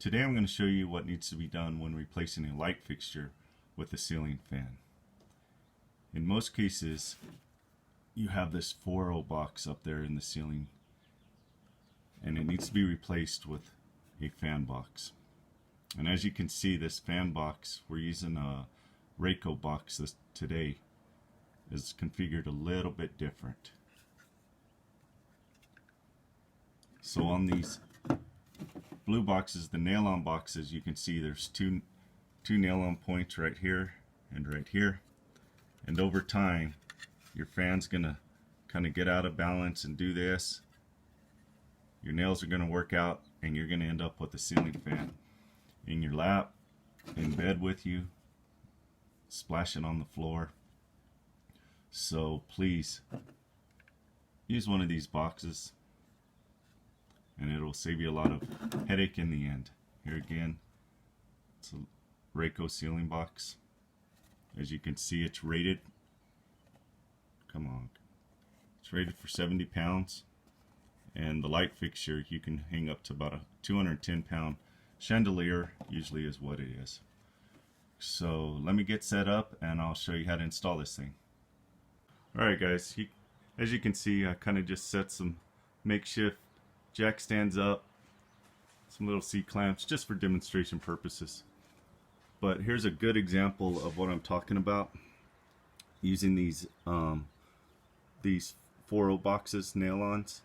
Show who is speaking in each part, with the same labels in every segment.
Speaker 1: Today I'm going to show you what needs to be done when replacing a light fixture with a ceiling fan. In most cases, you have this 4.0 box up there in the ceiling, and it needs to be replaced with a fan box. And as you can see, this fan box, we're using a Rayco box today, is configured a little bit different. So on these blue boxes, the nail-on boxes, you can see there's two nail-on points right here and right here. And over time, your fan's gonna kind of get out of balance and do this. Your nails are gonna work out, and you're gonna end up with a ceiling fan in your lap, in bed with you, splashing on the floor. So please use one of these boxes, and it'll save you a lot of headache in the end. Here again, it's a Rayco ceiling box. As you can see, it's rated, come on, it's rated for 70 pounds. And the light fixture, you can hang up to about a 210-pound chandelier, usually is what it is. So let me get set up and I'll show you how to install this thing. Alright guys, as you can see, I kind of just set some makeshift jack stands up, some little C-clamps just for demonstration purposes. But here's a good example of what I'm talking about, using these 4.0 boxes, nail-ons.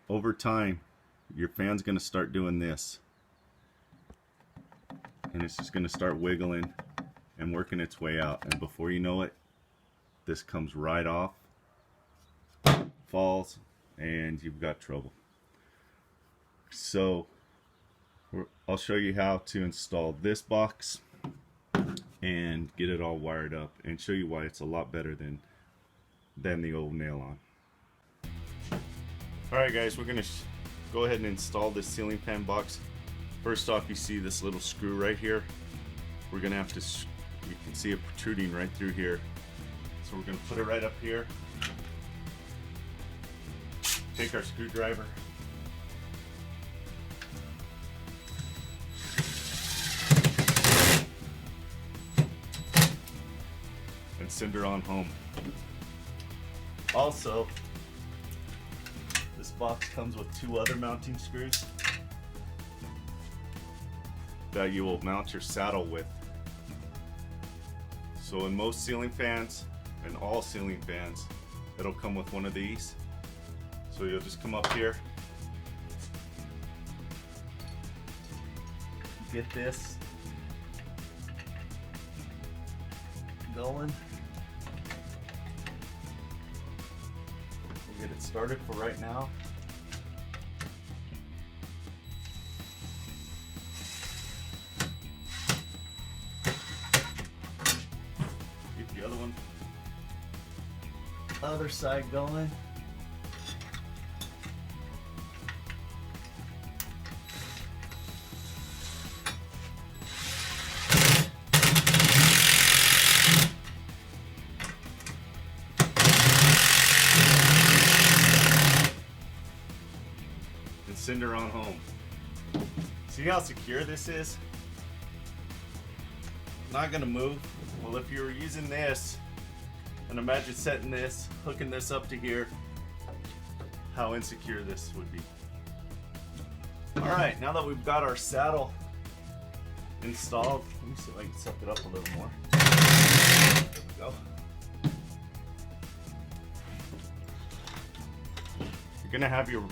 Speaker 1: Over time, your fan's going to start doing this, and it's just going to start wiggling and working its way out, and before you know it, this comes right off, falls, and you've got trouble. So I'll show you how to install this box and get it all wired up, and show you why it's a lot better than the old nail-on. Alright guys, we're going to go ahead and install this ceiling fan box. First off, you see this little screw right here. We're going to have to, you can see it protruding right through here. So we're going to put it right up here. Take our screwdriver. And send her on home. Also, this box comes with 2 other mounting screws that you will mount your saddle with. So in most ceiling fans, and all ceiling fans, it'll come with one of these. So you'll just come up here, get this going. We'll get it started for right now. Get the other side going. And send her on home. See how secure this is? Not gonna move. Well, if you were using this, and imagine setting this, hooking this up to here, how insecure this would be. Alright, now that we've got our saddle installed, let me see if I can set it up a little more. There we go. You're gonna have your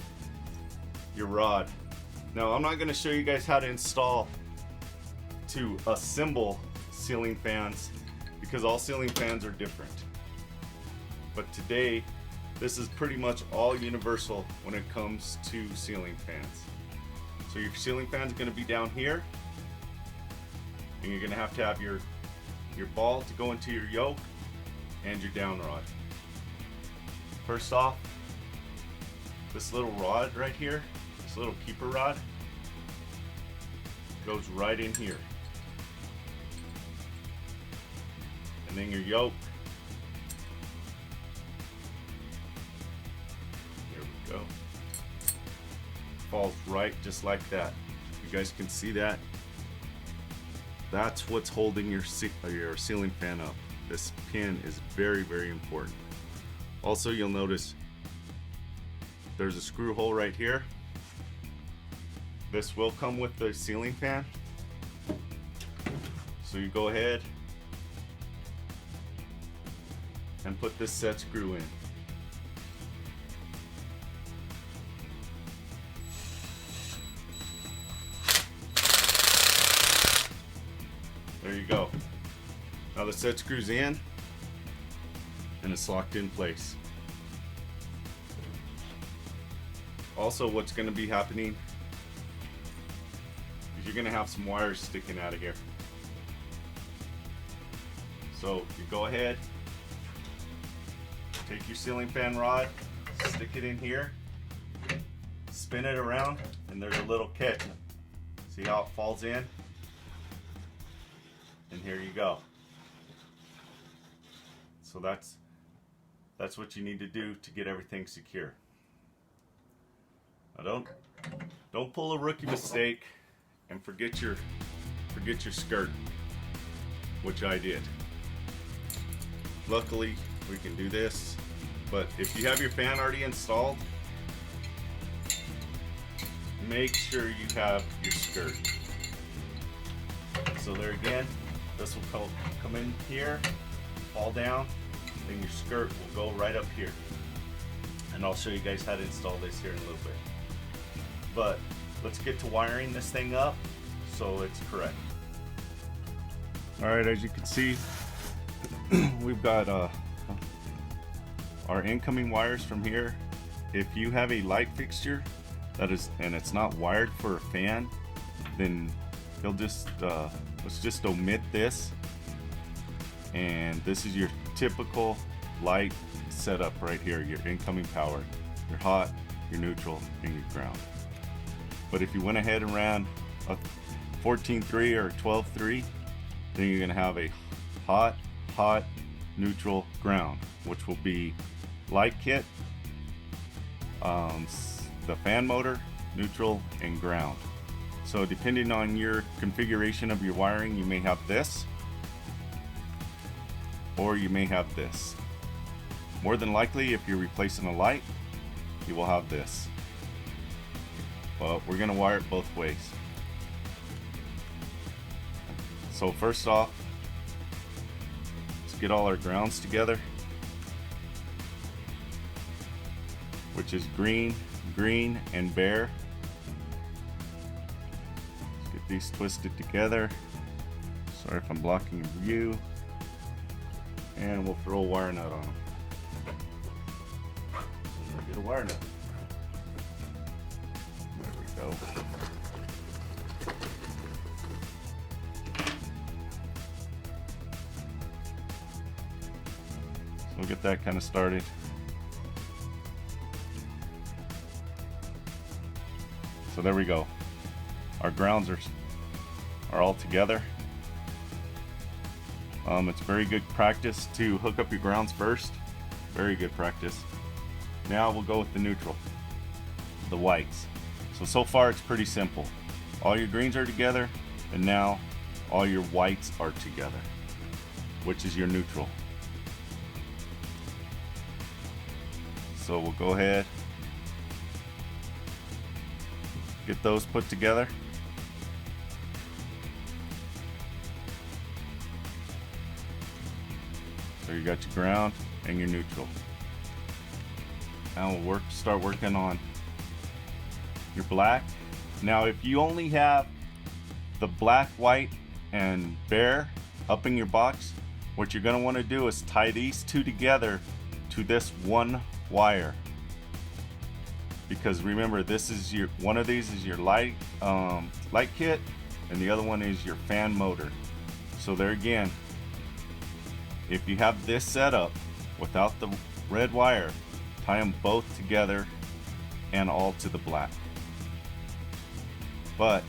Speaker 1: rod. Now, I'm not gonna show you guys how to assemble ceiling fans, because all ceiling fans are different. But today, this is pretty much all universal when it comes to ceiling fans. So your ceiling fan is going to be down here, and you're going to have your ball to go into your yoke and your down rod. First off, this little rod right here, this little keeper rod, goes right in here. And then your yoke, there we go, falls right just like that. You guys can see that. That's what's holding your ceiling fan up. This pin is very, very important. Also, you'll notice there's a screw hole right here. This will come with the ceiling fan. So you go ahead and put this set screw in. There you go. Now the set screws in and it's locked in place. Also, what's going to be happening is you're going to have some wires sticking out of here. So you go ahead, take your ceiling fan rod, stick it in here, spin it around, and there's a little catch. See how it falls in? And here you go. So that's what you need to do to get everything secure. Now don't pull a rookie mistake and forget your skirt, which I did. Luckily we can do this, but if you have your fan already installed, make sure you have your skirt. So there again, this will come in here, fall down, then your skirt will go right up here. And I'll show you guys how to install this here in a little bit. But let's get to wiring this thing up so it's correct. Alright, as you can see, we've got our incoming wires from here. If you have a light fixture and it's not wired for a fan, then you'll just let's just omit this, and this is your typical light setup right here. Your incoming power, your hot, your neutral, and your ground. But if you went ahead and ran a 14.3 or 12.3, then you're going to have a hot, neutral, ground, which will be light kit, the fan motor, neutral, and ground. So depending on your configuration of your wiring, you may have this, or you may have this. More than likely, if you're replacing a light, you will have this. But we're going to wire it both ways. So first off, let's get all our grounds together, which is green, and bare. Let's get these twisted together. Sorry if I'm blocking your view. And we'll throw a wire nut on them. We'll get a wire nut. There we go. So we'll get that kind of started. So there we go. Our grounds are all together. It's very good practice to hook up your grounds first. Very good practice. Now we'll go with the neutral, the whites. So far it's pretty simple. All your greens are together, and now all your whites are together, which is your neutral. So we'll go ahead, get those put together. So you got your ground and your neutral. Now we'll start working on your black. Now if you only have the black, white, and bare up in your box, what you're going to want to do is tie these two together to this one wire. Because remember, this is one of these is your light kit, and the other one is your fan motor. So there again, if you have this set up without the red wire, tie them both together and all to the black. But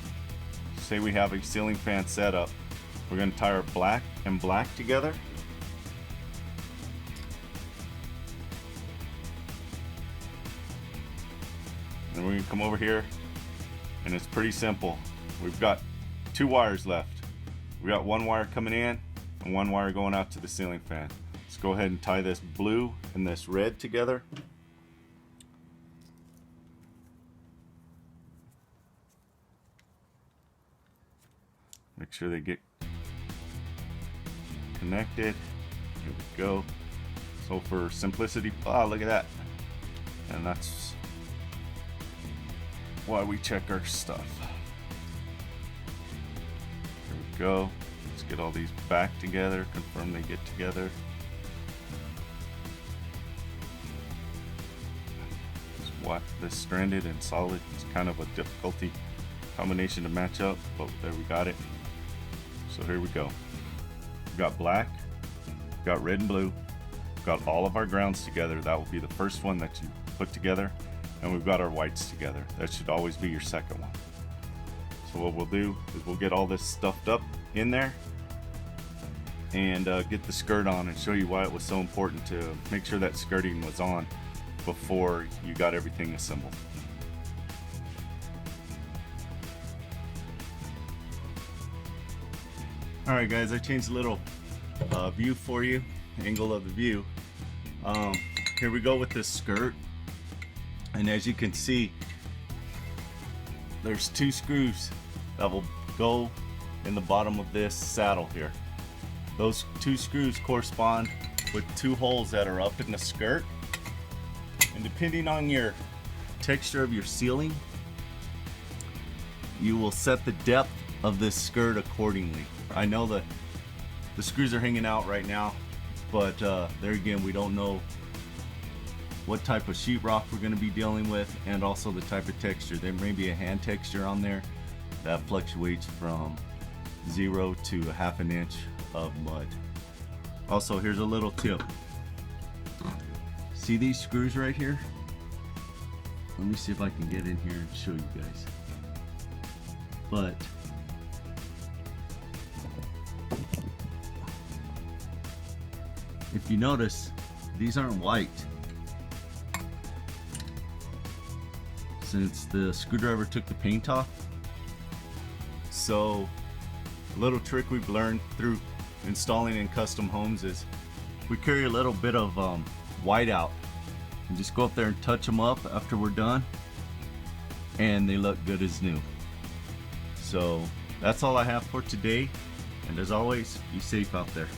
Speaker 1: say we have a ceiling fan setup, we're going to tie our black and black together. And we're going to come over here, and it's pretty simple. we've got 2 wires left. We got 1 wire coming in and 1 wire going out to the ceiling fan. Let's go ahead and tie this blue and this red together. Make sure they get connected. Here we go. So for simplicity, look at that. And that's why we check our stuff. Here we go. Let's get all these back together, confirm they get together. Just what this stranded and solid. It's kind of a difficulty combination to match up, but there we got it. So here we go. We've got black, we've got red and blue, we've got all of our grounds together. That will be the first one that you put together, and we've got our whites together. That should always be your second one. So what we'll do is we'll get all this stuffed up in there and get the skirt on and show you why it was so important to make sure that skirting was on before you got everything assembled. Alright guys, I changed a little view for you, angle of the view. Here we go with this skirt, and as you can see, there's 2 screws that will go in the bottom of this saddle here. Those 2 screws correspond with 2 holes that are up in the skirt, and depending on your texture of your ceiling, you will set the depth of this skirt accordingly. I know that the screws are hanging out right now, but there again, we don't know what type of sheetrock we're going to be dealing with, and also the type of texture. There may be a hand texture on there that fluctuates from 0 to a ½ an inch of mud. Also, here's a little tip. See these screws right here? Let me see if I can get in here and show you guys. But if you notice, these aren't white, since the screwdriver took the paint off. So a little trick we've learned through installing in custom homes is we carry a little bit of white out and just go up there and touch them up after we're done, and they look good as new. So that's all I have for today, and as always, be safe out there.